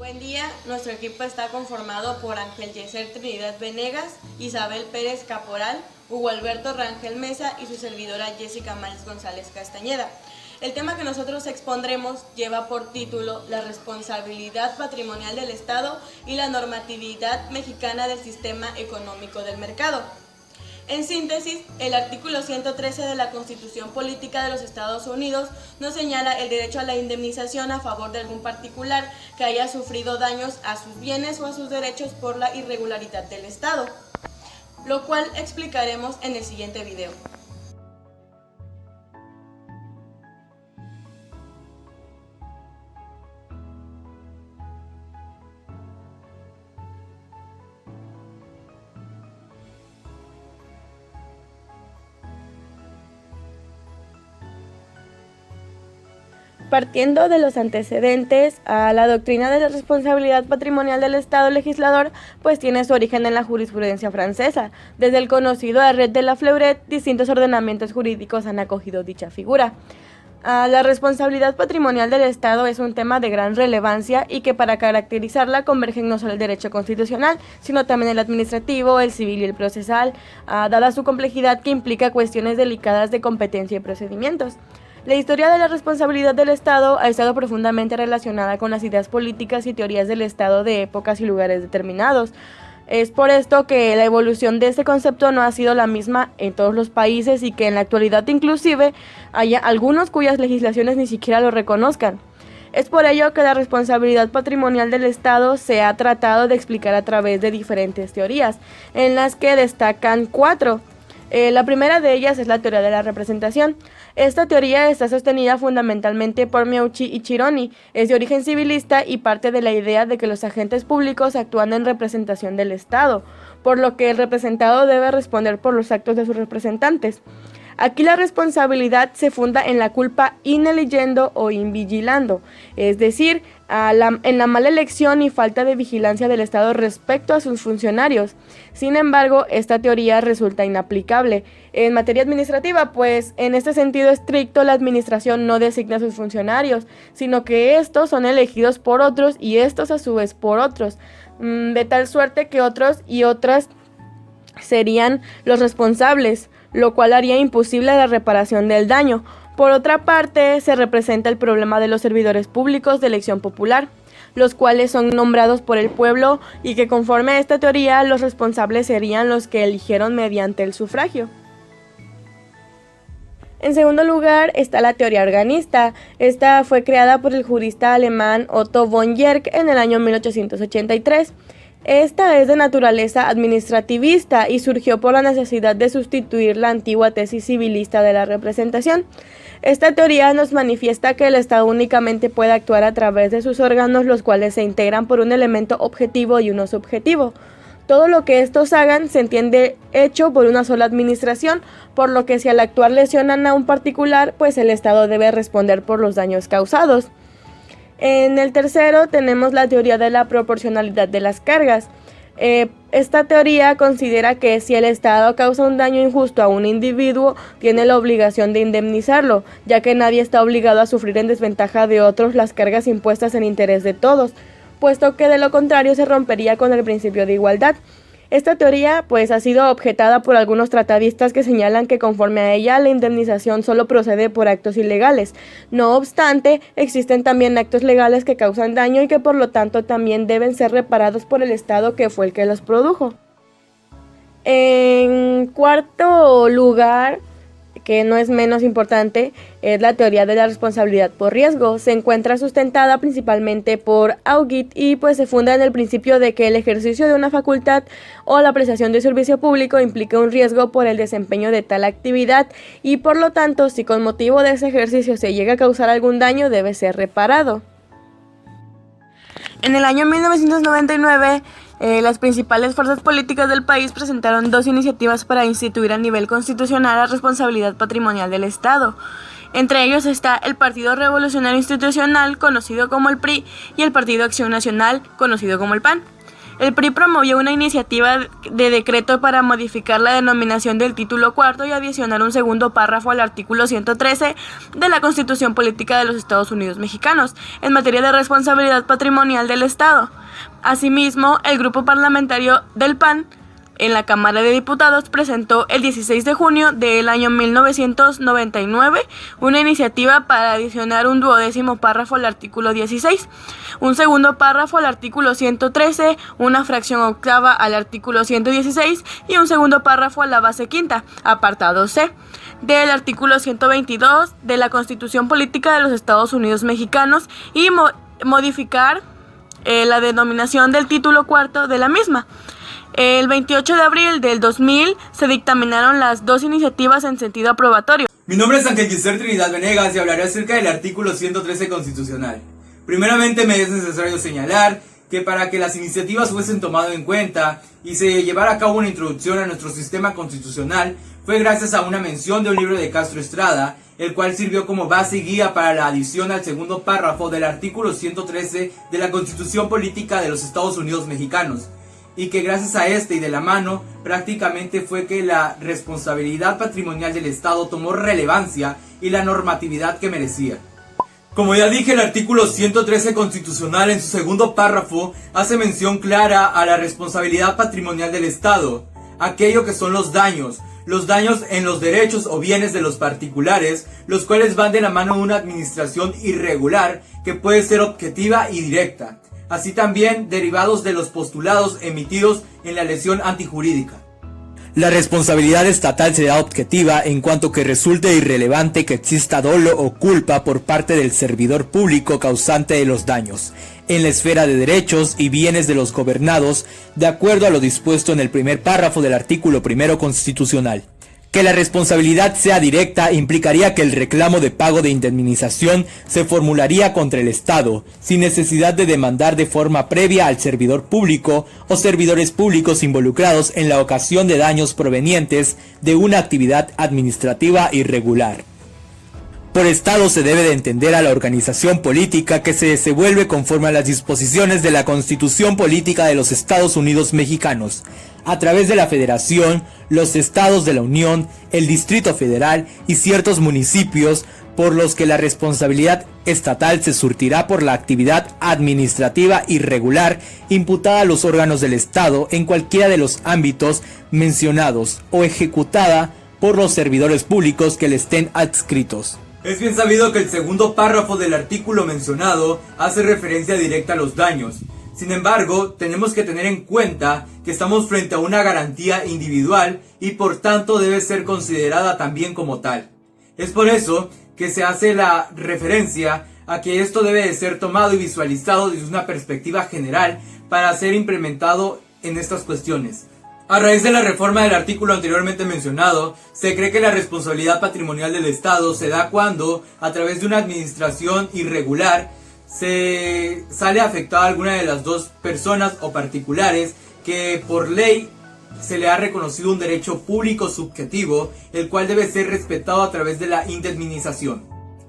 Buen día, nuestro equipo está conformado por Ángel Yeser Trinidad Venegas, Isabel Pérez Caporal, Hugo Alberto Rangel Mesa y su servidora Jessica Males González Castañeda. El tema que nosotros expondremos lleva por título La responsabilidad patrimonial del Estado y la normatividad mexicana del sistema económico del mercado. En síntesis, el artículo 113 de la Constitución Política de los Estados Unidos nos señala el derecho a la indemnización a favor de algún particular que haya sufrido daños a sus bienes o a sus derechos por la irregularidad del Estado, lo cual explicaremos en el siguiente video. Partiendo de los antecedentes, la doctrina de la responsabilidad patrimonial del Estado legislador pues tiene su origen en la jurisprudencia francesa. Desde el conocido Arrêt de la Fleurette, distintos ordenamientos jurídicos han acogido dicha figura. La responsabilidad patrimonial del Estado es un tema de gran relevancia y que para caracterizarla convergen no solo el derecho constitucional, sino también el administrativo, el civil y el procesal, dada su complejidad que implica cuestiones delicadas de competencia y procedimientos. La historia de la responsabilidad del Estado ha estado profundamente relacionada con las ideas políticas y teorías del Estado de épocas y lugares determinados. Es por esto que la evolución de este concepto no ha sido la misma en todos los países y que en la actualidad inclusive haya algunos cuyas legislaciones ni siquiera lo reconozcan. Es por ello que la responsabilidad patrimonial del Estado se ha tratado de explicar a través de diferentes teorías, en las que destacan 4. La primera de ellas es la teoría de la representación. Esta teoría está sostenida fundamentalmente por Meucci y Chironi, es de origen civilista y parte de la idea de que los agentes públicos actúan en representación del Estado, por lo que el representado debe responder por los actos de sus representantes. Aquí la responsabilidad se funda en la culpa in eligendo o in vigilando, es decir, en la mala elección y falta de vigilancia del Estado respecto a sus funcionarios. Sin embargo, esta teoría resulta inaplicable en materia administrativa, pues en este sentido estricto la administración no designa a sus funcionarios, sino que estos son elegidos por otros y estos a su vez por otros, de tal suerte que otros y otras serían los responsables, lo cual haría imposible la reparación del daño. Por otra parte, se representa el problema de los servidores públicos de elección popular, los cuales son nombrados por el pueblo y que conforme a esta teoría los responsables serían los que eligieron mediante el sufragio. En segundo lugar está la teoría organista. Esta fue creada por el jurista alemán Otto von Yerck en el año 1883. Esta es de naturaleza administrativista y surgió por la necesidad de sustituir la antigua tesis civilista de la representación. Esta teoría nos manifiesta que el Estado únicamente puede actuar a través de sus órganos, los cuales se integran por un elemento objetivo y uno subjetivo. Todo lo que estos hagan se entiende hecho por una sola administración, por lo que si al actuar lesionan a un particular, pues el Estado debe responder por los daños causados. En el tercero tenemos la teoría de la proporcionalidad de las cargas. Esta teoría considera que si el Estado causa un daño injusto a un individuo, tiene la obligación de indemnizarlo, ya que nadie está obligado a sufrir en desventaja de otros las cargas impuestas en interés de todos, puesto que de lo contrario se rompería con el principio de igualdad. Esta teoría pues ha sido objetada por algunos tratadistas que señalan que conforme a ella la indemnización solo procede por actos ilegales. No obstante, existen también actos legales que causan daño y que por lo tanto también deben ser reparados por el Estado que fue el que los produjo. En cuarto lugar, que no es menos importante, es la teoría de la responsabilidad por riesgo. Se encuentra sustentada principalmente por Auguit y pues se funda en el principio de que el ejercicio de una facultad o la prestación de servicio público implica un riesgo por el desempeño de tal actividad y por lo tanto, si con motivo de ese ejercicio se llega a causar algún daño, debe ser reparado. En el año 1999, las principales fuerzas políticas del país presentaron 2 iniciativas para instituir a nivel constitucional la responsabilidad patrimonial del Estado. Entre ellos está el Partido Revolucionario Institucional, conocido como el PRI, y el Partido Acción Nacional, conocido como el PAN. El PRI promovió una iniciativa de decreto para modificar la denominación del título cuarto y adicionar un segundo párrafo al artículo 113 de la Constitución Política de los Estados Unidos Mexicanos en materia de responsabilidad patrimonial del Estado. Asimismo, el grupo parlamentario del PAN en la Cámara de Diputados presentó el 16 de junio del año 1999 una iniciativa para adicionar un 12º párrafo al artículo 16, un segundo párrafo al artículo 113, una fracción octava al artículo 116 y un segundo párrafo a la base quinta, apartado C, del artículo 122 de la Constitución Política de los Estados Unidos Mexicanos y modificar la denominación del título cuarto de la misma. El 28 de abril del 2000 se dictaminaron las dos iniciativas en sentido aprobatorio. Mi nombre es Ángel Gisler Trinidad Venegas y hablaré acerca del artículo 113 constitucional. Primeramente me es necesario señalar que para que las iniciativas fuesen tomadas en cuenta y se llevara a cabo una introducción a nuestro sistema constitucional fue gracias a una mención de un libro de Castro Estrada, el cual sirvió como base y guía para la adición al segundo párrafo del artículo 113 de la Constitución Política de los Estados Unidos Mexicanos, y que gracias a este y de la mano prácticamente fue que la responsabilidad patrimonial del Estado tomó relevancia y la normatividad que merecía. Como ya dije, el artículo 113 constitucional en su segundo párrafo hace mención clara a la responsabilidad patrimonial del Estado, aquello que son los daños en los derechos o bienes de los particulares, los cuales van de la mano de una administración irregular que puede ser objetiva y directa, así también derivados de los postulados emitidos en la lesión antijurídica. La responsabilidad estatal será objetiva en cuanto que resulte irrelevante que exista dolo o culpa por parte del servidor público causante de los daños, en la esfera de derechos y bienes de los gobernados, de acuerdo a lo dispuesto en el primer párrafo del artículo 1 constitucional. Que la responsabilidad sea directa implicaría que el reclamo de pago de indemnización se formularía contra el Estado, sin necesidad de demandar de forma previa al servidor público o servidores públicos involucrados en la ocasión de daños provenientes de una actividad administrativa irregular. Por Estado se debe de entender a la organización política que se desenvuelve conforme a las disposiciones de la Constitución Política de los Estados Unidos Mexicanos, a través de la Federación, los Estados de la Unión, el Distrito Federal y ciertos municipios, por los que la responsabilidad estatal se surtirá por la actividad administrativa irregular imputada a los órganos del Estado en cualquiera de los ámbitos mencionados o ejecutada por los servidores públicos que le estén adscritos. Es bien sabido que el segundo párrafo del artículo mencionado hace referencia directa a los daños. Sin embargo, tenemos que tener en cuenta que estamos frente a una garantía individual y por tanto debe ser considerada también como tal. Es por eso que se hace la referencia a que esto debe de ser tomado y visualizado desde una perspectiva general para ser implementado en estas cuestiones. A raíz de la reforma del artículo anteriormente mencionado, se cree que la responsabilidad patrimonial del Estado se da cuando, a través de una administración irregular, se sale afectada a alguna de las dos personas o particulares que por ley se le ha reconocido un derecho público subjetivo, el cual debe ser respetado a través de la indemnización.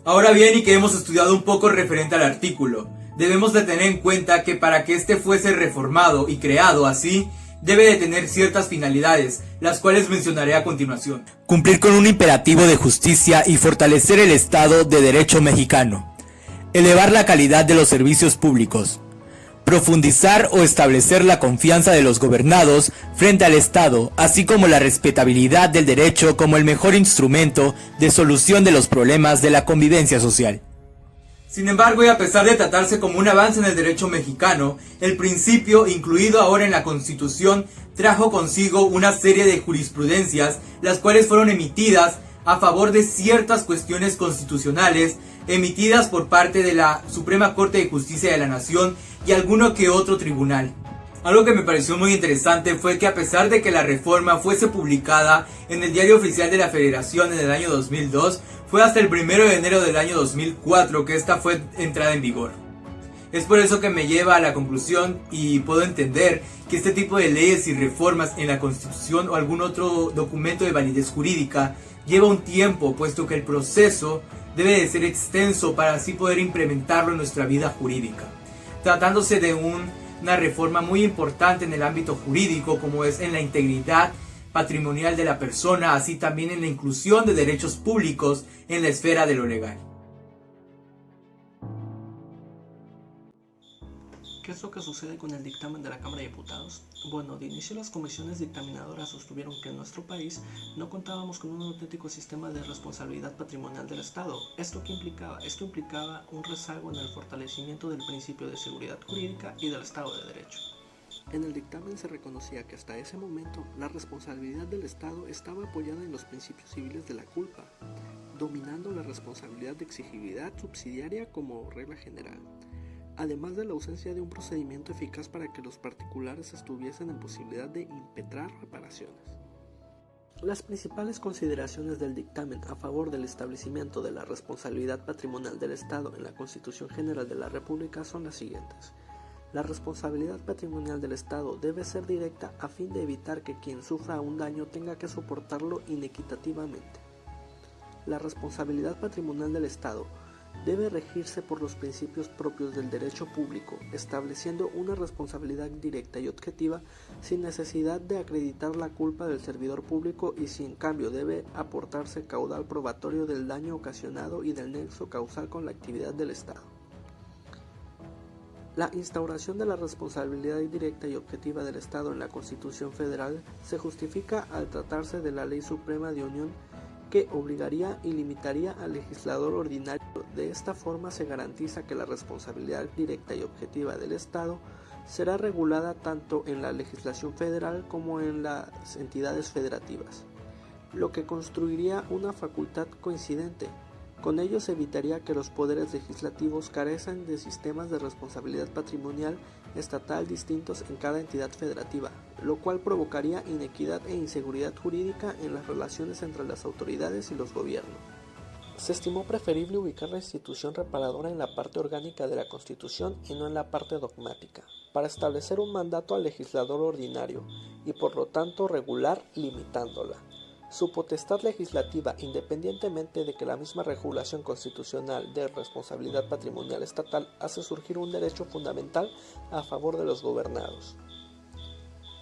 Ahora bien, y que hemos estudiado un poco referente al artículo, debemos de tener en cuenta que para que este fuese reformado y creado así, debe de tener ciertas finalidades, las cuales mencionaré a continuación. Cumplir con un imperativo de justicia y fortalecer el Estado de Derecho mexicano. Elevar la calidad de los servicios públicos. Profundizar o establecer la confianza de los gobernados frente al Estado, así como la respetabilidad del derecho como el mejor instrumento de solución de los problemas de la convivencia social. Sin embargo, y a pesar de tratarse como un avance en el derecho mexicano, el principio, incluido ahora en la Constitución, trajo consigo una serie de jurisprudencias, las cuales fueron emitidas a favor de ciertas cuestiones constitucionales, emitidas por parte de la Suprema Corte de Justicia de la Nación y alguno que otro tribunal. Algo que me pareció muy interesante fue que a pesar de que la reforma fuese publicada en el Diario Oficial de la Federación en el año 2002, fue hasta el 1 de enero del año 2004 que esta fue entrada en vigor. Es por eso que me lleva a la conclusión y puedo entender que este tipo de leyes y reformas en la Constitución o algún otro documento de validez jurídica lleva un tiempo, puesto que el proceso debe de ser extenso para así poder implementarlo en nuestra vida jurídica. Tratándose de un una reforma muy importante en el ámbito jurídico, como es en la integridad patrimonial de la persona, así también en la inclusión de derechos públicos en la esfera de lo legal. ¿Qué es lo que sucede con el dictamen de la Cámara de Diputados? Bueno, de inicio las comisiones dictaminadoras sostuvieron que en nuestro país no contábamos con un auténtico sistema de responsabilidad patrimonial del Estado. ¿Esto qué implicaba? Esto implicaba un rezago en el fortalecimiento del principio de seguridad jurídica y del Estado de Derecho. En el dictamen se reconocía que hasta ese momento la responsabilidad del Estado estaba apoyada en los principios civiles de la culpa, dominando la responsabilidad de exigibilidad subsidiaria como regla general, además de la ausencia de un procedimiento eficaz para que los particulares estuviesen en posibilidad de impetrar reparaciones. Las principales consideraciones del dictamen a favor del establecimiento de la responsabilidad patrimonial del Estado en la Constitución General de la República son las siguientes. La responsabilidad patrimonial del Estado debe ser directa a fin de evitar que quien sufra un daño tenga que soportarlo inequitativamente. La responsabilidad patrimonial del Estado debe regirse por los principios propios del derecho público, estableciendo una responsabilidad directa y objetiva sin necesidad de acreditar la culpa del servidor público y si en cambio debe aportarse caudal probatorio del daño ocasionado y del nexo causal con la actividad del Estado. La instauración de la responsabilidad directa y objetiva del Estado en la Constitución Federal se justifica al tratarse de la Ley Suprema de Unión que obligaría y limitaría al legislador ordinario. De esta forma se garantiza que la responsabilidad directa y objetiva del Estado será regulada tanto en la legislación federal como en las entidades federativas, lo que construiría una facultad coincidente. Con ello se evitaría que los poderes legislativos carezcan de sistemas de responsabilidad patrimonial estatal distintos en cada entidad federativa, lo cual provocaría inequidad e inseguridad jurídica en las relaciones entre las autoridades y los gobiernos. Se estimó preferible ubicar la institución reparadora en la parte orgánica de la Constitución y no en la parte dogmática, para establecer un mandato al legislador ordinario y por lo tanto regular limitándola. Su potestad legislativa, independientemente de que la misma regulación constitucional de responsabilidad patrimonial estatal hace surgir un derecho fundamental a favor de los gobernados.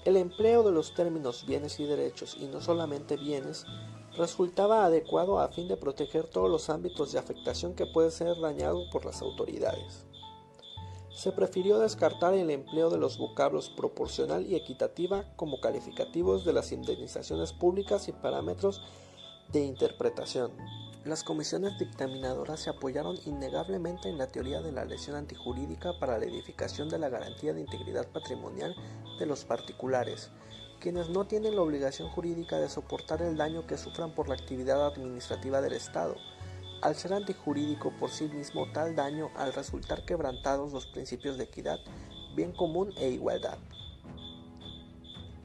El empleo de los términos bienes y derechos, y no solamente bienes, resultaba adecuado a fin de proteger todos los ámbitos de afectación que puede ser dañado por las autoridades. Se prefirió descartar el empleo de los vocablos proporcional y equitativa como calificativos de las indemnizaciones públicas y parámetros de interpretación. Las comisiones dictaminadoras se apoyaron innegablemente en la teoría de la lesión antijurídica para la edificación de la garantía de integridad patrimonial de los particulares, quienes no tienen la obligación jurídica de soportar el daño que sufran por la actividad administrativa del Estado, al ser antijurídico por sí mismo tal daño al resultar quebrantados los principios de equidad, bien común e igualdad.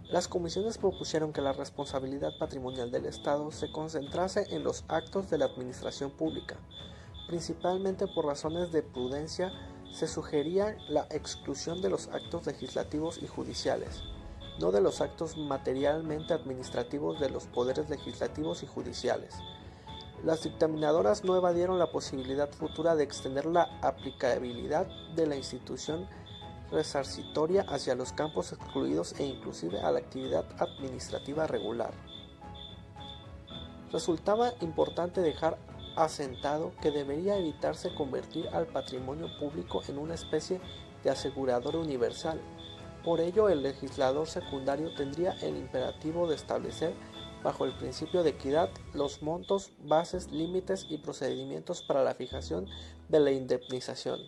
Las comisiones propusieron que la responsabilidad patrimonial del Estado se concentrase en los actos de la administración pública. Principalmente por razones de prudencia, se sugería la exclusión de los actos legislativos y judiciales, no de los actos materialmente administrativos de los poderes legislativos y judiciales. Las dictaminadoras no evadieron la posibilidad futura de extender la aplicabilidad de la institución resarcitoria hacia los campos excluidos e inclusive a la actividad administrativa regular. Resultaba importante dejar asentado que debería evitarse convertir al patrimonio público en una especie de asegurador universal. Por ello, el legislador secundario tendría el imperativo de establecer, bajo el principio de equidad, los montos, bases, límites y procedimientos para la fijación de la indemnización.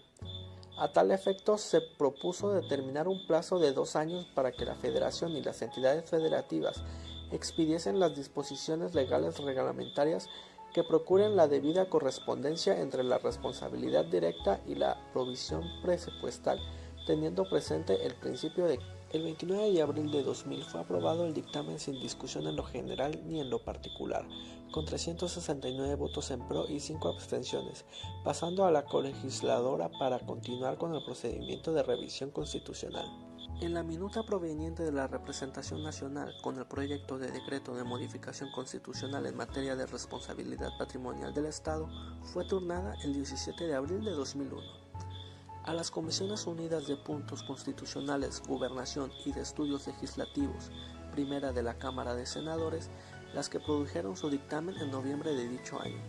A tal efecto, se propuso determinar un plazo de 2 años para que la Federación y las entidades federativas expidiesen las disposiciones legales reglamentarias que procuren la debida correspondencia entre la responsabilidad directa y la provisión presupuestal, teniendo presente el principio de el 29 de abril de 2000 fue aprobado el dictamen sin discusión en lo general ni en lo particular, con 369 votos en pro y 5 abstenciones, pasando a la colegisladora para continuar con el procedimiento de revisión constitucional. En la minuta proveniente de la representación nacional con el proyecto de decreto de modificación constitucional en materia de responsabilidad patrimonial del Estado fue turnada el 17 de abril de 2001. A las Comisiones Unidas de Puntos Constitucionales, Gobernación y de Estudios Legislativos, primera de la Cámara de Senadores, las que produjeron su dictamen en noviembre de dicho año.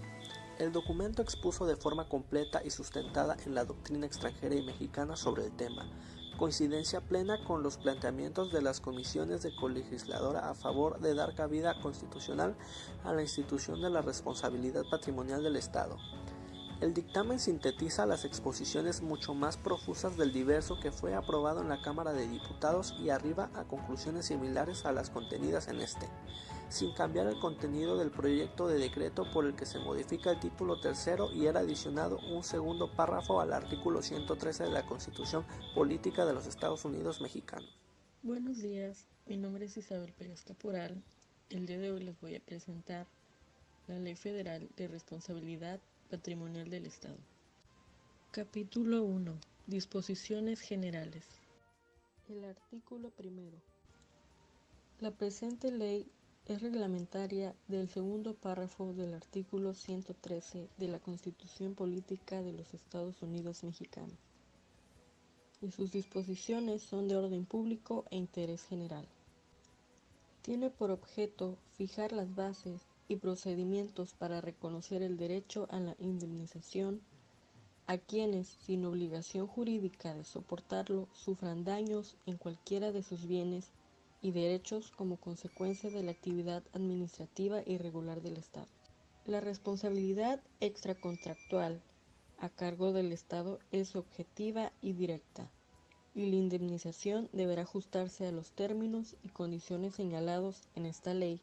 El documento expuso de forma completa y sustentada en la doctrina extranjera y mexicana sobre el tema, coincidencia plena con los planteamientos de las comisiones de colegisladora a favor de dar cabida constitucional a la institución de la responsabilidad patrimonial del Estado. El dictamen sintetiza las exposiciones mucho más profusas del diverso que fue aprobado en la Cámara de Diputados y arriba a conclusiones similares a las contenidas en este, sin cambiar el contenido del proyecto de decreto por el que se modifica el título tercero y era adicionado un segundo párrafo al artículo 113 de la Constitución Política de los Estados Unidos Mexicanos. Buenos días, mi nombre es Isabel Pérez Caporal. El día de hoy les voy a presentar la Ley Federal de Responsabilidad Patrimonial del Estado. Capítulo 1. Disposiciones generales. El artículo primero. La presente ley es reglamentaria del segundo párrafo del artículo 113 de la Constitución Política de los Estados Unidos Mexicanos, y sus disposiciones son de orden público e interés general. Tiene por objeto fijar las bases y procedimientos para reconocer el derecho a la indemnización a quienes, sin obligación jurídica de soportarlo, sufran daños en cualquiera de sus bienes y derechos como consecuencia de la actividad administrativa irregular del Estado. La responsabilidad extracontractual a cargo del Estado es objetiva y directa, y la indemnización deberá ajustarse a los términos y condiciones señalados en esta ley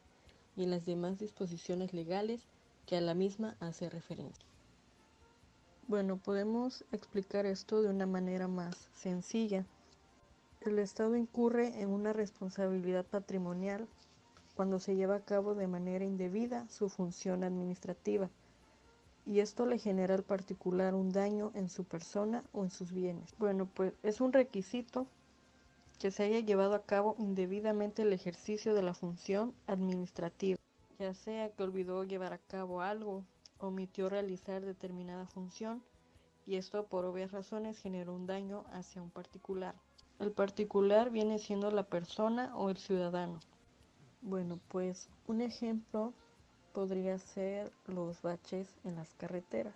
y en las demás disposiciones legales que a la misma hace referencia. Bueno, podemos explicar esto de una manera más sencilla. El Estado incurre en una responsabilidad patrimonial cuando se lleva a cabo de manera indebida su función administrativa, y esto le genera al particular un daño en su persona o en sus bienes. Bueno, pues es un requisito que se haya llevado a cabo indebidamente el ejercicio de la función administrativa, ya sea que olvidó llevar a cabo algo, omitió realizar determinada función, y esto por obvias razones generó un daño hacia un particular. El particular viene siendo la persona o el ciudadano. Bueno, pues un ejemplo podría ser los baches en las carreteras.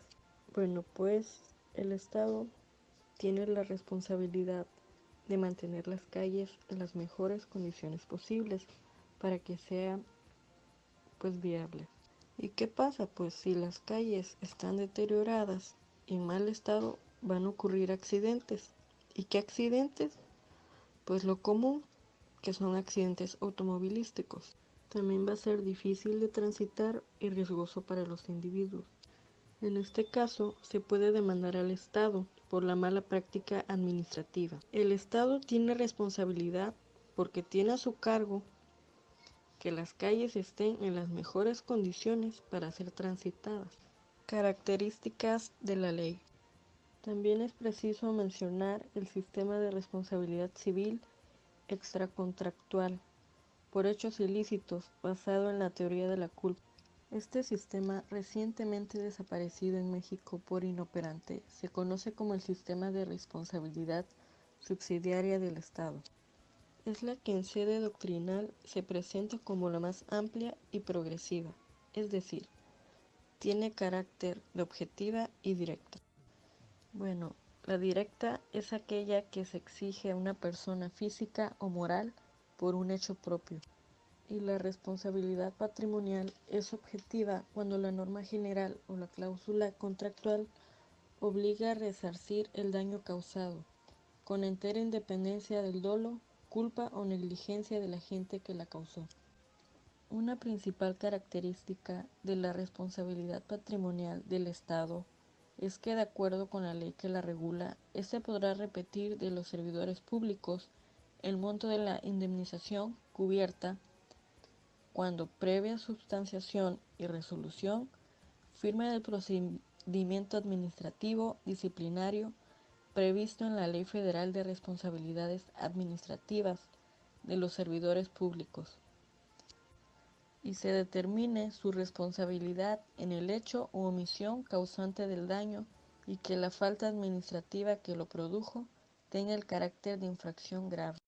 Bueno, pues el Estado tiene la responsabilidad de mantener las calles en las mejores condiciones posibles para que sean pues viables. ¿Y qué pasa? Pues si las calles están deterioradas y en mal estado, van a ocurrir accidentes. ¿Y qué accidentes? Pues lo común, que son accidentes automovilísticos. También va a ser difícil de transitar y riesgoso para los individuos. En este caso, se puede demandar al Estado por la mala práctica administrativa. El Estado tiene responsabilidad porque tiene a su cargo que las calles estén en las mejores condiciones para ser transitadas. Características de la ley. También es preciso mencionar el sistema de responsabilidad civil extracontractual por hechos ilícitos basado en la teoría de la culpa. Este sistema, recientemente desaparecido en México por inoperante, se conoce como el sistema de responsabilidad subsidiaria del Estado. Es la que en sede doctrinal se presenta como la más amplia y progresiva, es decir, tiene carácter de objetiva y directa. Bueno, la directa es aquella que se exige a una persona física o moral por un hecho propio. Y la responsabilidad patrimonial es objetiva cuando la norma general o la cláusula contractual obliga a resarcir el daño causado, con entera independencia del dolo, culpa o negligencia del agente que la causó. Una principal característica de la responsabilidad patrimonial del Estado es que, de acuerdo con la ley que la regula, éste podrá repetir de los servidores públicos el monto de la indemnización cubierta cuando, previa substanciación y resolución, firme del procedimiento administrativo disciplinario previsto en la Ley Federal de Responsabilidades Administrativas de los Servidores Públicos, y se determine su responsabilidad en el hecho u omisión causante del daño y que la falta administrativa que lo produjo tenga el carácter de infracción grave.